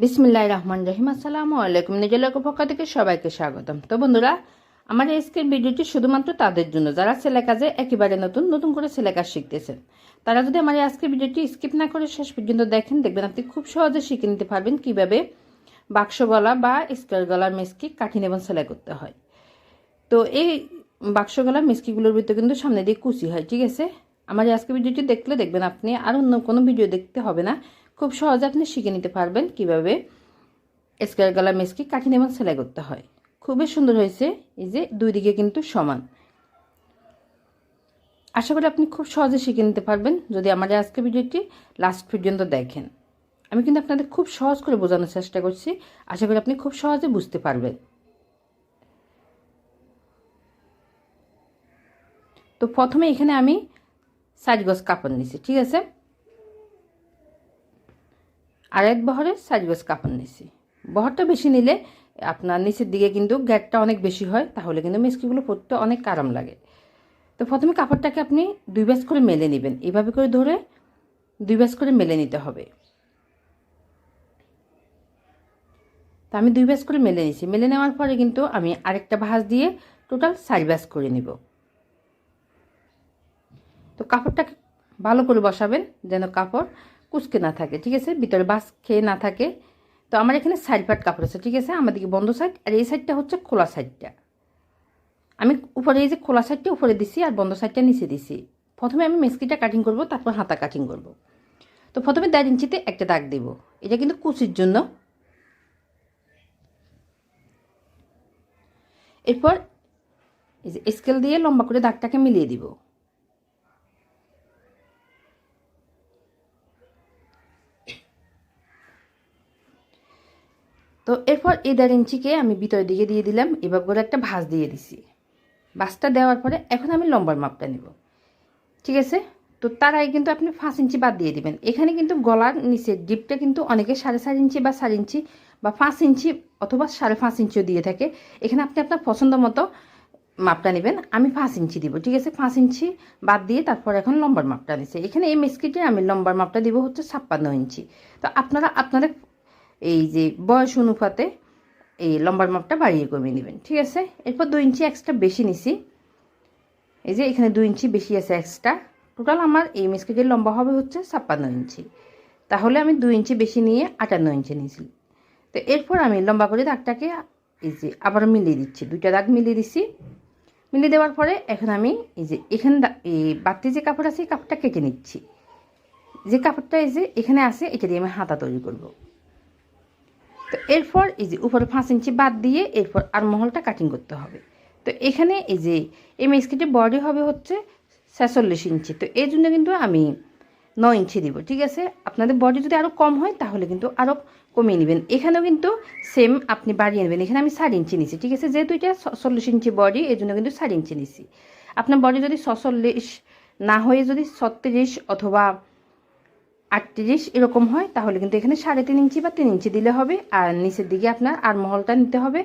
বিসমিল্লাহির রহমানির রহিম। আসসালামু আলাইকুম। নিজের পক্ষ থেকে সবাইকে স্বাগতম। তো বন্ধুরা, আমার আজকের ভিডিওটি শুধুমাত্র তাদের জন্য যারা সেলাই কাজে একেবারে নতুন করে সেলাই কাজ শিখতেছেন। তারা যদি আমার আজকের ভিডিওটি স্কিপ না করে শেষ পর্যন্ত দেখেন, দেখবেন আপনি খুব সহজে শিখে নিতে পারবেন কিভাবে বাক্স গলা বা স্কোয়ার গলার মেসকি কাঠিন এবং সেলাই করতে হয়। তো এই বাক্স গলার মেসকিগুলোর ভিতরে কিন্তু সামনে দিয়ে কুচি হয়, ঠিক আছে। আমার আজকের ভিডিওটি দেখলে দেখবেন আপনি আর অন্য কোনো ভিডিও দেখতে হবে না, খুব সহজে আপনি শিখে নিতে পারবেন কিভাবে স্কোয়ার গলা মেসকি কাঠিন এবং সেলাই করতে হয়। খুবই সুন্দর হয়েছে, এই যে দুই দিকে কিন্তু সমান। আশা করি আপনি খুব সহজে শিখে নিতে পারবেন যদি আমার আজকের ভিডিওটি লাস্ট পর্যন্ত দেখেন। আমি কিন্তু আপনাদের খুব সহজ করে বোঝানোর চেষ্টা করছি, আশা করি আপনি খুব সহজে বুঝতে পারবেন। তো প্রথমে এখানে আমি 4 গজ কাপড় নিছি, ঠিক আছে। আর এক বহরে 4 গজ কাপড় নিছি। বহরটা বেশি নিলে আপনার নিচের দিকে কিন্তু গ্যাপটা অনেক বেশি হয়, তাহলে কিন্তু মেসকিগুলো পরতে অনেক আরাম লাগে। তো প্রথমে কাপড়টাকে আপনি 2 ভাঁজ করে মেলে নেবেন, এইভাবে করে ধরে 2 ভাঁজ করে মেলে নিতে হবে। তো আমি 2 ভাঁজ করে মেলে নিয়েছি। মেলে নেওয়ার পরে কিন্তু আমি আরেকটা ভাঁজ দিয়ে টোটাল 4 ভাঁজ করে নিব। তো কাপড়টাকে ভালো করে বসাবেন যেন কাপড় কুচকে না থাকে, ঠিক আছে, ভিতরে বাস খেয়ে না থাকে। তো আমার এখানে সাইড পার্ট কাপড় আছে, ঠিক আছে, আমাদেরকে বন্ধ সাইড, আর এই সাইডটা হচ্ছে খোলা সাইডটা। আমি উপরে এই যে খোলা সাইডটা উপরে দিছি আর বন্ধ সাইডটা নিচে দিছি। প্রথমে আমি মেসকিটা কাটিং করব, তারপর হাতা কাটিং করব। তো প্রথমে 1.5 ইঞ্চিতে একটা দাগ দেব, এটা কিন্তু কুচির জন্য। এরপর এই যে স্কেল দিয়ে লম্বা করে দাগটাকে মিলিয়ে দিব। তো এরপর এই 1.5 ইঞ্চিকে আমি ভিতরের দিকে দিয়ে দিলাম, এবার করে একটা ভাঁজ দিয়ে দিছি। ভাঁজটা দেওয়ার পরে এখন আমি লম্বার মাপটা নেব, ঠিক আছে। তো তার আগে কিন্তু আপনি 5 ইঞ্চি বাদ দিয়ে দিবেন। এখানে কিন্তু গলার নিচের ডিপটা কিন্তু অনেকে 4.5 ইঞ্চি বা 4 ইঞ্চি বা 5 ইঞ্চি অথবা 5.5 ইঞ্চিও দিয়ে থাকে। এখানে আপনি আপনার পছন্দ মতো মাপটা নেবেন। আমি 5 ইঞ্চি দিব, ঠিক আছে। 5 ইঞ্চি বাদ দিয়ে তারপর এখন লম্বার মাপটা নিচ্ছে। এখানে এই মেসকিটে আমি লম্বার মাপটা দিব হচ্ছে 56 ইঞ্চি। তো আপনারা আপনাদের এই যে বয়স অনুপাতে এই লম্বার মাপটা বাড়িয়ে কমিয়ে নেবেন, ঠিক আছে। এরপর 2 ইঞ্চি এক্সট্রা বেশি নিছি, এই যে এখানে 2 ইঞ্চি বেশি আছে এক্সট্রা। টোটাল আমার এই মেসকিটের লম্বা হবে হচ্ছে 56 ইঞ্চি, তাহলে আমি 2 ইঞ্চি বেশি নিয়ে 58 ইঞ্চি নিয়েছি। তো এরপর আমি লম্বা করে দাগটাকে এই যে আবার মিলিয়ে দিচ্ছি, 2টা দাগ মিলিয়ে দিচ্ছি। মিলিয়ে দেওয়ার পরে এখন আমি এই যে এখানে এই বাড়তি যে কাপড় আছে এই কাপড়টা কেটে নিচ্ছি। যে কাপড়টা এই যে এখানে আছে এটা দিয়ে আমি হাতা তৈরি করব। তো এরপর এই যে উপরে 5 ইঞ্চি বাদ দিয়ে এরপর আর মহলটা কাটিং করতে হবে। তো এখানে এই যে এই মেসকিটের বডি হবে হচ্ছে 46 ইঞ্চি। তো এই জন্য কিন্তু আমি 9 ইঞ্চি দিব, ঠিক আছে। আপনাদের বডি যদি আরও কম হয় তাহলে কিন্তু আরও কমিয়ে নেবেন। এখানেও কিন্তু সেম আপনি বাড়িয়ে নেবেন। এখানে আমি 4 ইঞ্চি নিছি, ঠিক আছে। যেহেতু এটা 46 ইঞ্চি বডি এই জন্য কিন্তু 4 ইঞ্চি নিছি। আপনার বডি যদি 46 না হয়ে যদি 36 অথবা 38 এরকম হয় তাহলে কিন্তু এখানে 3.5 ইঞ্চি বা 3 ইঞ্চি দিলে হবে। আর নিচের দিকে আপনার আর মহলটা নিতে হবে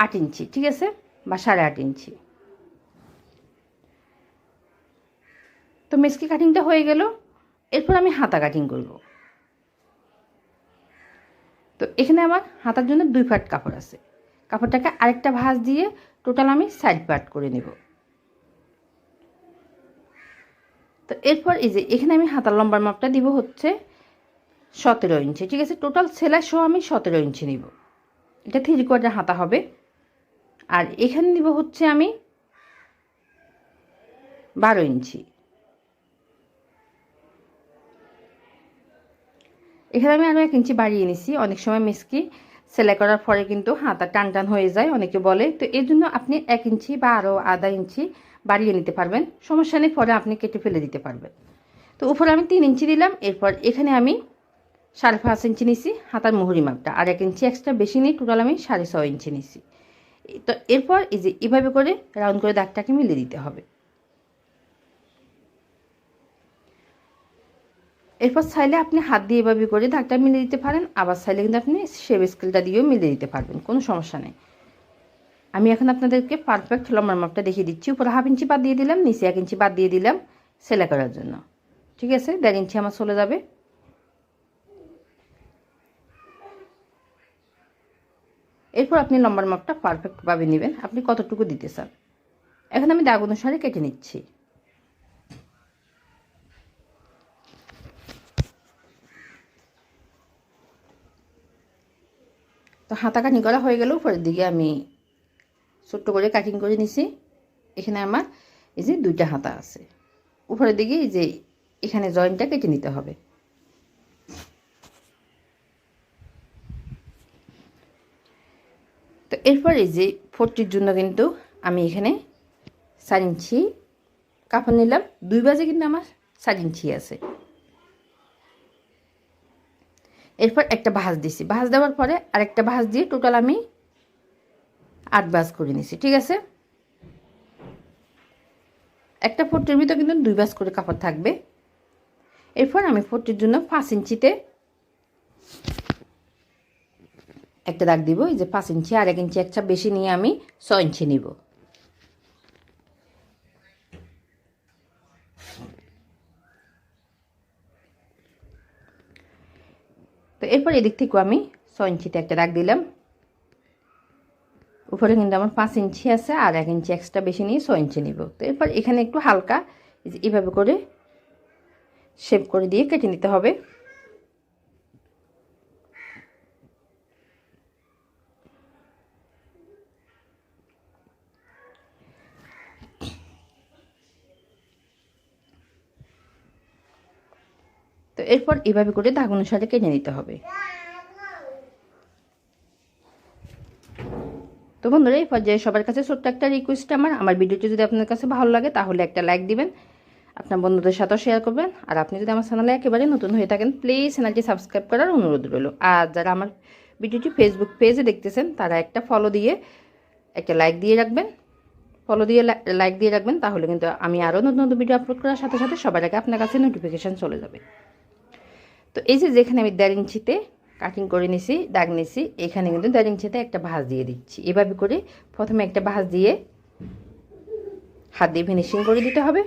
8 ইঞ্চি, ঠিক আছে, বা 8.5 ইঞ্চি। তো মেসকি কাটিংটা হয়ে গেল। এরপর আমি হাতা কাটিং করব। তো এখানে আমার হাতার জন্য 2 পার্ট কাপড় আছে। কাপড়টাকে আরেকটা ভাঁজ দিয়ে টোটাল আমি সাইড পার্ট করে নেব। তো এরপর এই যে এখানে আমি হাতার লম্বার মাপটা দিব হচ্ছে 17 ইঞ্চি, ঠিক আছে। টোটাল সেলাই সহ আমি 17 ইঞ্চি নিব। এটা 3/4 হাতা হবে। আর এখানে নিব হচ্ছে আমি 12 ইঞ্চি। এখানে আমি আরও 1 ইঞ্চি বাড়িয়ে নিছি। অনেক সময় মেসকি সেলাই করার পরে কিন্তু হাতা টান টান হয়ে যায় অনেকে বলে। তো এর জন্য আপনি 1 ইঞ্চি বা আরও আধা ইঞ্চি বাড়িয়ে নিতে পারবেন, সমস্যা নেই, পরে আপনি কেটে ফেলে দিতে পারবেন। তো উপরে আমি 3 ইঞ্চি দিলাম। এরপর এখানে আমি 5.5 ইঞ্চি নিছি হাতার মুহুরি মাপটা, আর 1 ইঞ্চি এক্সট্রা বেশি নিই, টোটাল আমি 6.5 ইঞ্চি নিছি। তো এরপর এই যে এভাবে করে রাউন্ড করে দাগটাকে মিলিয়ে দিতে হবে। এরপর চাইলে আপনি হাত দিয়ে এভাবে করে দাগটা মিলিয়ে দিতে পারেন, আবার চাইলে কিন্তু আপনি শেপ স্কেলটা দিয়েও মিলিয়ে দিতে পারবেন, কোনো সমস্যা নেই। আমি এখন আপনাদেরকে পারফেক্ট লম্বার মাপটা দেখিয়ে দিচ্ছি। উপরে 1/2 ইঞ্চি বাদ দিয়ে দিলাম, নিচে 1 ইঞ্চি বাদ দিয়ে দিলাম সেলাই করার জন্য, ঠিক আছে। 1.5 ইঞ্চি আমার চলে যাবে। এরপর আপনি লম্বার মাপটা পারফেক্টভাবে নেবেন, আপনি কতটুকু দিতে চান। এখন আমি দাগ অনুসারে কেটে নিচ্ছি। তো হাতা কাটিং করা হয়ে গেল, উপরের দিকে আমি ছোট্ট করে কাটিং করে নিছি। এখানে আমার এই যে 2টা হাতা আছে, উপরের দিকে এই যে এখানে জয়েন্টটা কেটে নিতে হবে। তো এরপর এই যে 40 জন্য কিন্তু আমি এখানে 4 ইঞ্চি কাপড় নিলাম। 2 বাজে কিন্তু আমার 4 ইঞ্চি আছে। এরপর একটা ভাঁজ দিছি, ভাঁজ দেওয়ার পরে আরেকটা ভাঁজ দিয়ে টোটাল আমি 8 ভাঁজ করে নিছি। ঠিক আছে, একটা 40-র ভিতর কিন্তু 2 ভাঁজ করে কাপড় থাকবে। এরপর আমি 40-র জন্য 5 ইঞ্চিতে একটা দাগ দিব। এই যে 5 ইঞ্চি আর 1 ইঞ্চি একটা বেশি নিয়ে আমি 6 ইঞ্চি নিব। তো এরপর এদিক থেকে আমি 6 ইঞ্চিতে একটা দাগ দিলাম। উপরে কিন্তু আমার 5 ইঞ্চি আছে আর 1 ইঞ্চি এক্সট্রা বেশি নিয়ে 6 ইঞ্চি নিব। তো এরপর এখানে একটু হালকা এইভাবে করে শেপ করে দিয়ে কেটে নিতে হবে। তো এরপর এইভাবে করে দাগ অনুসারে কেটে নিতে হবে। তো বন্ধুরা, এই পর্যায়ে সবার কাছে ছোট্ট একটা রিকোয়েস্ট, আমার ভিডিওটি যদি আপনার কাছে ভালো লাগে তাহলে একটা লাইক দিবেন, আপনার বন্ধুদের সাথেও শেয়ার করবেন। আর আপনি যদি আমার চ্যানেলে একেবারে নতুন হয়ে থাকেন প্লিজ চ্যানেলটি সাবস্ক্রাইব করার অনুরোধ রইল। আর যারা আমার ভিডিওটি ফেসবুক পেজে দেখতেছেন তারা একটা ফলো দিয়ে একটা লাইক দিয়ে রাখবেন, ফলো দিয়ে লাইক দিয়ে রাখবেন, তাহলে কিন্তু আমি আরও নতুন নতুন ভিডিও আপলোড করার সাথে সাথে সবার আগে আপনার কাছে নোটিফিকেশান চলে যাবে। তো এই যে যেখানে আমি 1.5 ইঞ্চিতে কাটিং করে নিছি, দাগ নিছি, এখানে কিন্তু 1.5 ইঞ্চিতে একটা ভাঁজ দিয়ে দিচ্ছি। এভাবে করে প্রথমে একটা ভাঁজ দিয়ে হাত দিয়ে ফিনিশিং করে দিতে হবে।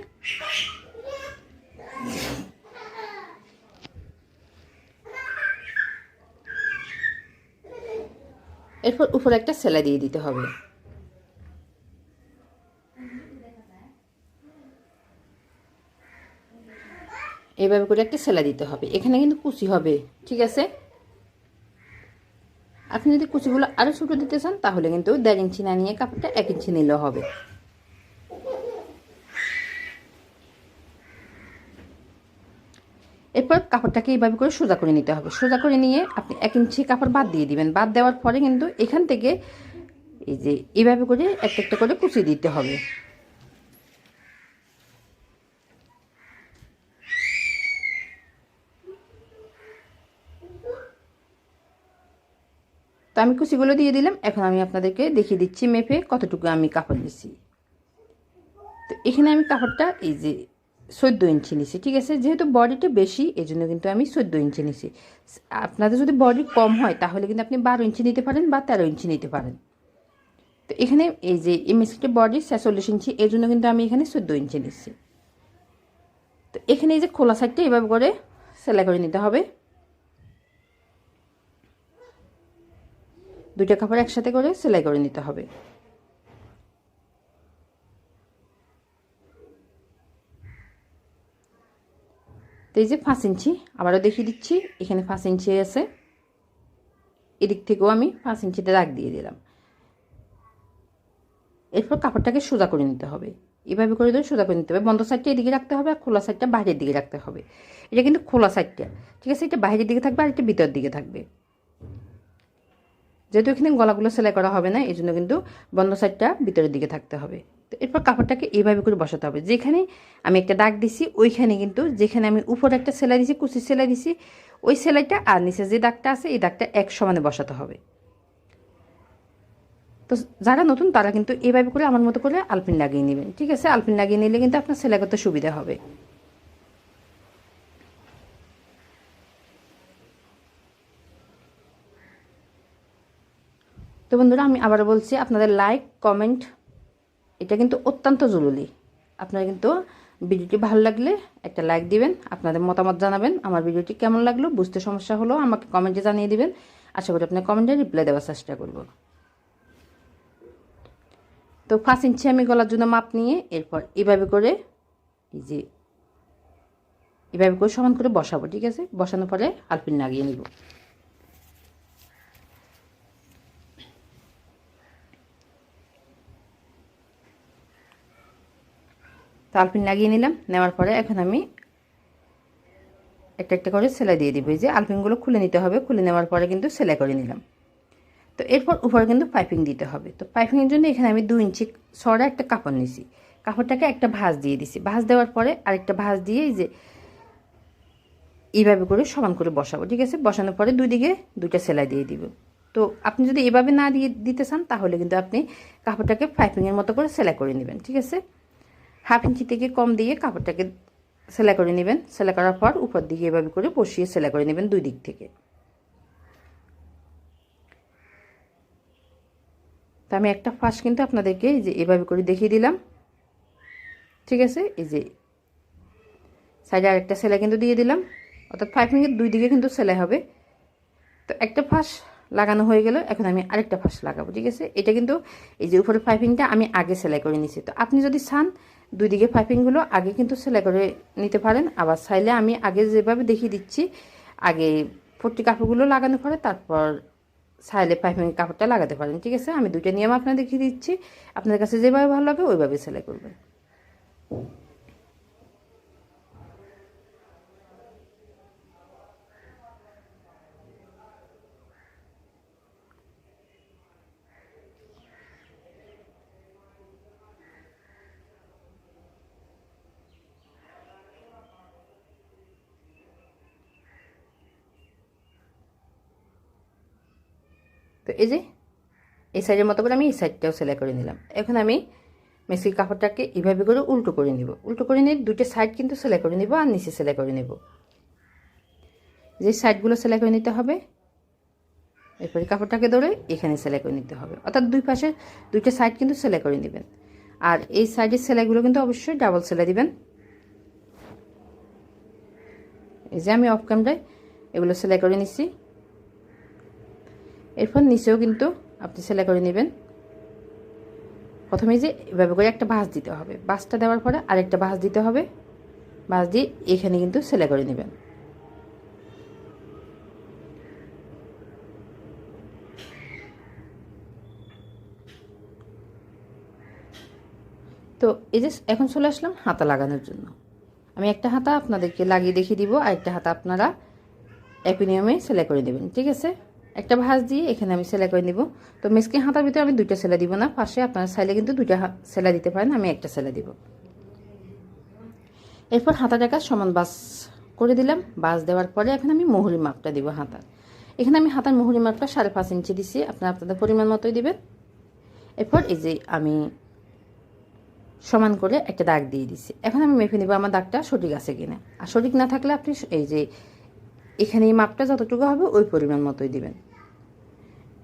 এরপর উপরে একটা সেলাই দিয়ে দিতে হবে। এইভাবে করে একটা সেলাই দিতে হবে। এখানে কিন্তু কুচি হবে, ঠিক আছে। আপনি যদি কুচিগুলো আরও ছোটো দিতে চান তাহলে কিন্তু 1.5 ইঞ্চি না নিয়ে কাপড়টা 1 ইঞ্চি নিলেও হবে। এরপর কাপড়টাকে এইভাবে করে সোজা করে নিতে হবে। সোজা করে নিয়ে আপনি 1 ইঞ্চি কাপড় বাদ দিয়ে দিবেন। বাদ দেওয়ার পরে কিন্তু এখান থেকে এই যে এইভাবে করে একটা একটা করে কুচি দিতে হবে। তো আমি কুচিগুলো দিয়ে দিলাম। এখন আমি আপনাদেরকে দেখিয়ে দিচ্ছি মেপে কতটুকু আমি কাপড় দিচ্ছি। তো এখানে আমি কাপড়টা এই যে 14 ইঞ্চি নিছি, ঠিক আছে। যেহেতু বডিটা বেশি এই জন্য কিন্তু আমি 14 ইঞ্চি নিছি। আপনাদের যদি বডি কম হয় তাহলে কিন্তু আপনি 12 ইঞ্চি নিতে পারেন বা 13 ইঞ্চি নিতে পারেন। তো এখানে এই যে এমএসকিটা বডি 46 ইঞ্চি, এই জন্য কিন্তু আমি এখানে 14 ইঞ্চি নিচ্ছি। তো এখানে এই যে খোলা সাইডটা এভাবে করে সেলাই করে নিতে হবে। 2টা কাপড় একসাথে করে সেলাই করে নিতে হবে। তো এই যে 5 ইঞ্চি আবারও দেখিয়ে দিচ্ছি, এখানে 5 ইঞ্চি আছে, এদিক থেকেও আমি 5 ইঞ্চিতে দাগ দিয়ে দিলাম। এরপর কাপড়টাকে সোজা করে নিতে হবে। এভাবে করে ধরে সোজা করে নিতে হবে। বন্ধ সাইডটা এদিকে রাখতে হবে আর খোলা সাইডটা বাইরের দিকে রাখতে হবে। এটা কিন্তু খোলা সাইডটা, ঠিক আছে। এটা বাইরের দিকে থাকবে আর এটা ভিতর দিকে থাকবে। যেহেতু এখানে গলাগুলো সেলাই করা হবে না এই জন্য কিন্তু বন্ধ সাইডটা ভিতরের দিকে থাকতে হবে। তো এরপর কাপড়টাকে এইভাবে করে বসাতে হবে। যেখানে আমি একটা দাগ দিছি ওইখানে কিন্তু যেখানে আমি উপরে একটা সেলাই দিছি, কুচি সেলাই দিছি, ওই সেলাইটা আর নিচে যে দাগটা আছে এই দাগটা এক সমানে বসাতে হবে। তো যারা নতুন তারা কিন্তু এইভাবে করে আমার মতো করে আলপিন লাগিয়ে নেবেন, ঠিক আছে। আলপিন লাগিয়ে নিলে কিন্তু আপনার সেলাই করতে সুবিধা হবে। তো বন্ধুরা, আমি আবার বলছি আপনাদের লাইক কমেন্ট এটা কিন্তু অত্যন্ত জরুরি। আপনারা কিন্তু ভিডিওটি ভালো লাগলে একটা লাইক দিবেন, আপনাদের মতামত জানাবেন। আমার ভিডিওটি কেমন লাগলো, বুঝতে সমস্যা হলো আমাকে কমেন্টে জানিয়ে দিবেন। আশা করি আপনার কমেন্টে রিপ্লাই দেওয়ার চেষ্টা করব। তো 5 ইঞ্চি আমি গলার জন্য মাপ নিয়ে এরপর এভাবে করে এই যে এভাবে করে সমান করে বসাবো, ঠিক আছে। বসানোর পরে আলপিন লাগিয়ে নিব। তো আলপিন লাগিয়ে নিলাম, নেওয়ার পরে এখন আমি একটা একটা করে সেলাই দিয়ে দিব। এই যে আলপিনগুলো খুলে নিতে হবে, খুলে নেওয়ার পরে কিন্তু সেলাই করে নিলাম। তো এরপর উপরে কিন্তু পাইপিং দিতে হবে। তো পাইপিংয়ের জন্য এখানে আমি 2 ইঞ্চি ছড়া একটা কাপড় নিয়েছি, কাপড়টাকে একটা ভাঁজ দিয়ে দিছি। ভাঁজ দেওয়ার পরে আরেকটা ভাঁজ দিয়ে এই যে এইভাবে করে সমান করে বসাবো, ঠিক আছে। বসানোর পরে দুই দিকে দুইটা সেলাই দিয়ে দিব। তো আপনি যদি এভাবে না দিতে চান তাহলে কিন্তু আপনি কাপড়টাকে পাইপিংয়ের মতো করে সেলাই করে নেবেন, ঠিক আছে। 1/2 ইঞ্চি থেকে কম দিয়ে কাপড়টাকে সেলাই করে নেবেন। সেলাই করার পর উপর দিকে এভাবে করে বসিয়ে সেলাই করে নেবেন দুই দিক থেকে। তো আমি একটা ফাঁস কিন্তু আপনাদেরকে এই যে এভাবে করে দেখিয়ে দিলাম, ঠিক আছে। এই যে সাইডে আরেকটা সেলাই কিন্তু দিয়ে দিলাম, অর্থাৎ পাইপিংয়ের দুই দিকে কিন্তু সেলাই হবে। তো একটা ফাঁস লাগানো হয়ে গেল, এখন আমি আরেকটা ফাঁস লাগাবো, ঠিক আছে। এটা কিন্তু এই যে উপরে পাইপিংটা আমি আগে সেলাই করে নিছি। তো আপনি যদি চান দুই দিকে পাইপিংগুলো আগে কিন্তু সেলাই করে নিতে পারেন, আবার চাইলে আমি আগে যেভাবে দেখিয়ে দিচ্ছি আগে পট্টি কাপড়গুলো লাগানো পরে তারপর চাইলে পাইপিং কাপড়টা লাগাতে পারেন, ঠিক আছে। আমি দুইটা নিয়ম আপনাদের দেখিয়ে দিচ্ছি, আপনার কাছে যেভাবে ভালো লাগে ওইভাবে সেলাই করবেন। তো এই যে এই সাইডের মতো করে আমি এই সাইডটাও সেলাই করে নিলাম। এখন আমি মেসির কাপড়টাকে এইভাবে করে উল্টো করে নিব। উল্টো করে নিয়ে দুইটা সাইড কিন্তু সেলাই করে নিব আর নিচে সেলাই করে নেব। যে সাইডগুলো সেলাই করে নিতে হবে, এরপরে কাপড়টাকে ধরে এখানে সেলাই করে নিতে হবে, অর্থাৎ দুই পাশে দুইটা সাইড কিন্তু সেলাই করে নেবেন। আর এই সাইডের সেলাইগুলো কিন্তু অবশ্যই ডাবল সেলাই দিবেন। এই যে আমি অফ ক্যামেরায় এগুলো সেলাই করে নিচ্ছি। এরপর নিচেও কিন্তু আপনি সেলাই করে নেবেন। প্রথমে যে এভাবে করে একটা ভাঁজ দিতে হবে, ভাঁজটা দেওয়ার পরে আরেকটা ভাঁজ দিতে হবে, ভাঁজ দিয়ে এখানে কিন্তু সেলাই করে নেবেন। তো এই যে এখন চলে আসলাম হাতা লাগানোর জন্য। আমি একটা হাতা আপনাদেরকে লাগিয়ে দেখিয়ে দিব, আর একটা হাতা আপনারা একই নিয়মে সেলাই করে দেবেন, ঠিক আছে। একটা ভাঁজ দিয়ে এখানে আমি সেলাই করে নিব। তো মেসকে হাতার ভিতরে আমি দুইটা সেলাই দিব না, পাশে আপনারা চাইলে কিন্তু দুইটা সেলাই দিতে পারেন, আমি একটা সেলাই দিব। এরপর হাতাটাকে সমান বাস করে দিলাম। বাস দেওয়ার পরে এখন আমি মোহরি মাপটা দিব হাতার। এখানে আমি হাতার মোহরি মাপটা 5.5 ইঞ্চি দিছি, আপনারা আপনাদের পরিমাণ মতোই দিবেন। এরপর এই যে আমি সমান করে একটা দাগ দিয়ে দিছি। এখন আমি মেপে নিব আমার দাগটা সঠিক আছে কিনা। আর সঠিক না থাকলে আপনি এই যে এখানে এই মাপটা যতটুকু হবে ওই পরিমাণ মতোই দিবেন।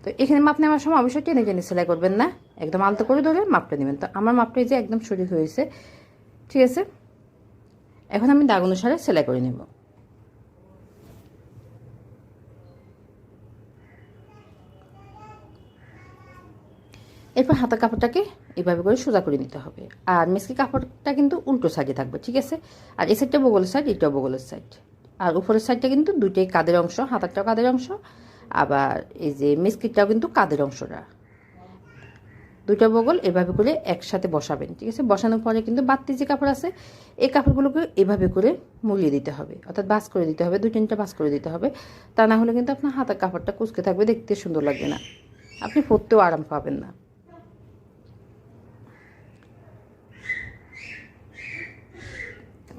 তো এখানে মাপ নেওয়ার সময় অবশ্যই টেনে টেনে সেলাই করবেন না, একদম আলতো করে ধরে মাপটা নেবেন। তো আমার মাপটা এই যে একদম সঠিক হয়েছে, ঠিক আছে। এখন আমি দাগ অনুসারে সেলাই করে নেব। এরপর হাতা কাপড়টাকে এইভাবে করে সোজা করে নিতে হবে। আর মেসকি কাপড়টা কিন্তু উল্টো সাইডে থাকবে, ঠিক আছে। আর এই সাইডটা বগলের সাইড, এটাও বগলের সাইড। আর উপরের সাইডটা কিন্তু দুইটাই কাঁধের অংশ, হাতারটাও কাঁধের অংশ, আবার এই যে মেসকিটাও কিন্তু কাঁধের অংশটা। দুইটা বগল এভাবে করে একসাথে বসাবেন, ঠিক আছে। বসানোর পরে কিন্তু বাড়তি যে কাপড় আছে এই কাপড়গুলোকে এভাবে করে মুড়িয়ে দিতে হবে, অর্থাৎ বাস করে দিতে হবে, 2-3টা বাস করে দিতে হবে। তা না হলে কিন্তু আপনার হাতের কাপড়টা কুঁচকে থাকবে, দেখতে সুন্দর লাগবে না, আপনি পরতেও আরাম পাবেন না।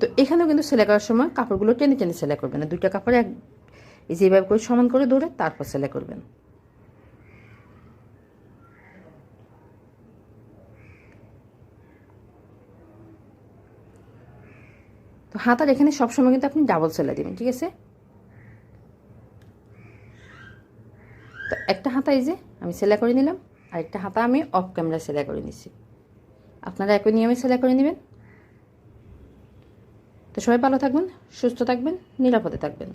তো এখানেও কিন্তু সেলাই করার সময় কাপড়গুলো টেনে টেনে সেলাই করবেন না, দুইটা কাপড় এই যে এইভাবে করে সমান করে ধরে তারপর সেলাই করবেন। তো হাতার এখানে সবসময় কিন্তু আপনি ডাবল সেলাই দেবেন, ঠিক আছে। তো একটা হাতা এই যে আমি সেলাই করে নিলাম, আর একটা হাতা আমি অফ ক্যামেরা সেলাই করে নিচ্ছি। আপনারা একই নিয়মে সেলাই করে নেবেন। তো সবাই ভালো থাকবেন, সুস্থ থাকবেন, নিরাপদে থাকবেন।